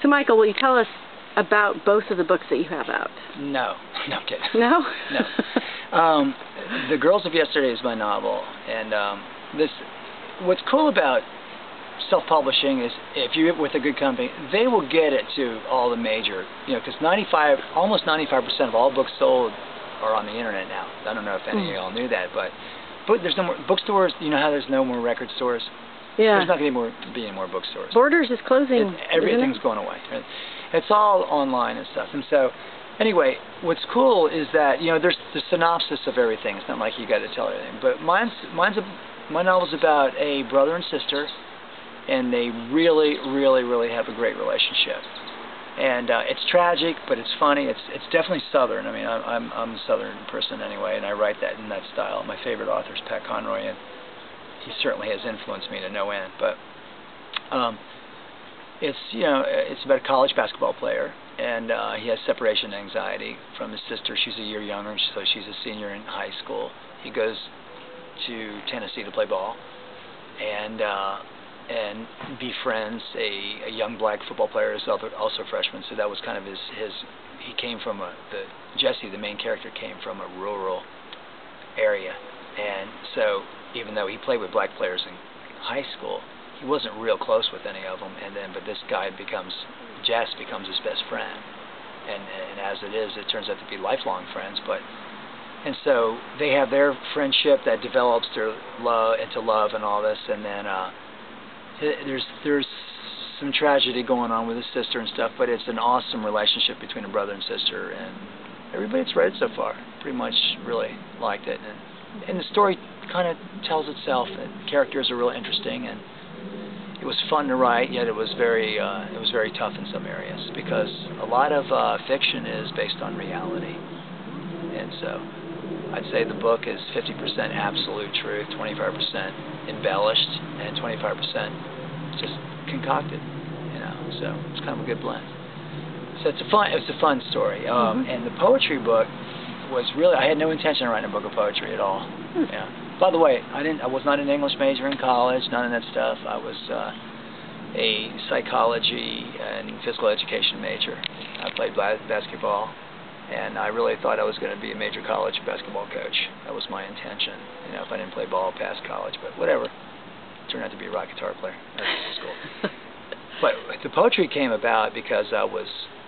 So, Michael, will you tell us about both of the books that you have out? No. No, I'm kidding. No? No. The Girls of Yesterday is my novel, and what's cool about self-publishing is if you're with a good company, they will get it to all the major, because almost 95% of all books sold are on the internet now. I don't know if any of y'all knew that, but there's no more bookstores. You know how there's no more record stores? Yeah. There's not going to be any more bookstores. Borders is closing. Everything's going away. It's all online and stuff. And so, anyway, what's cool is that there's the synopsis of everything. It's not like you got to tell everything. But my novel's about a brother and sister, and they really, really, really have a great relationship. And it's tragic, but it's funny. It's definitely Southern. I mean, I'm a Southern person anyway, and I write that in that style. My favorite author is Pat Conroy, and he certainly has influenced me to no end. But it's about a college basketball player, and he has separation anxiety from his sister. She's a year younger, so she's a senior in high school. He goes to Tennessee to play ball, and befriends a young black football player who's also a freshman. So that was kind of his he came from Jesse, the main character, came from a rural area, and so even though he played with black players in high school, he wasn't real close with any of them. But this guy Jess becomes his best friend, and as it is, it turns out to be lifelong friends. And so they have their friendship that develops their into love and all this, and then there's some tragedy going on with his sister and stuff, but it's an awesome relationship between a brother and sister, and everybody that's read it so far pretty much really liked it. And the story kind of tells itself, and characters are real interesting, and it was fun to write, yet it was very tough in some areas, because a lot of fiction is based on reality. And so I'd say the book is 50% absolute truth, 25% embellished, and 25% just concocted, so it's kind of a good blend. So it's a fun story. And the poetry book was really, I had no intention of writing a book of poetry at all. By the way, I was not an English major in college, none of that stuff. I was a psychology and physical education major. I played basketball, and I really thought I was going to be a major college basketball coach. That was my intention, if I didn't play ball past college, but whatever. Turned out to be a rock guitar player. That's cool. But the poetry came about because I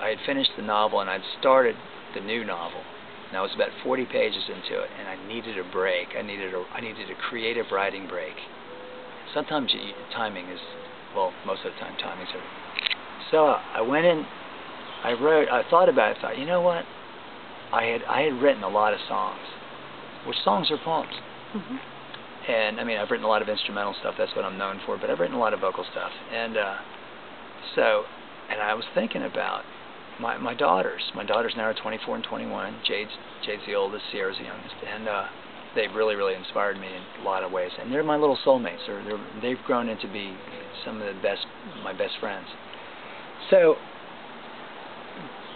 had finished the novel, and I'd started the new novel, and I was about 40 pages into it, and I needed a break. I needed a creative writing break. Sometimes timing is, well, most of the time timing's everything. So I went in, I wrote, I thought about it, I thought, you know what? I had written a lot of songs, which songs are poems. And I mean, I've written a lot of instrumental stuff, that's what I'm known for, but I've written a lot of vocal stuff. And and I was thinking about my daughters. My daughters now are 24 and 21. Jade's the oldest, Sierra's the youngest, and they've really, really inspired me in a lot of ways. And they're my little soulmates. They've grown into be some of my best friends. So,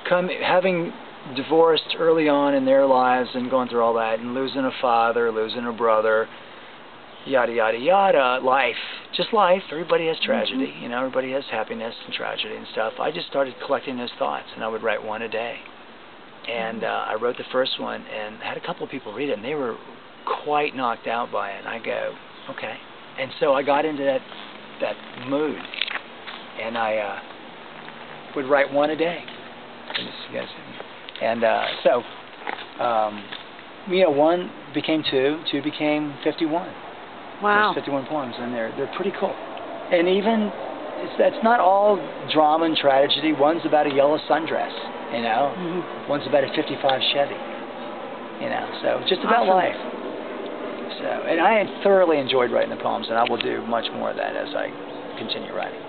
having divorced early on in their lives and going through all that, and losing a father, losing a brother, yada yada yada, just life. Everybody has tragedy, everybody has happiness and tragedy and stuff. I just started collecting those thoughts, and I would write one a day. And I wrote the first one, and I had a couple of people read it, and they were quite knocked out by it. And I go, okay. And so I got into that mood, and I would write one a day. And so one became two became 51. Wow. There's 51 poems, and they're pretty cool. And even it's not all drama and tragedy. One's about a yellow sundress, One's about a '55 Chevy, So just about life. So, and I thoroughly enjoyed writing the poems, and I will do much more of that as I continue writing.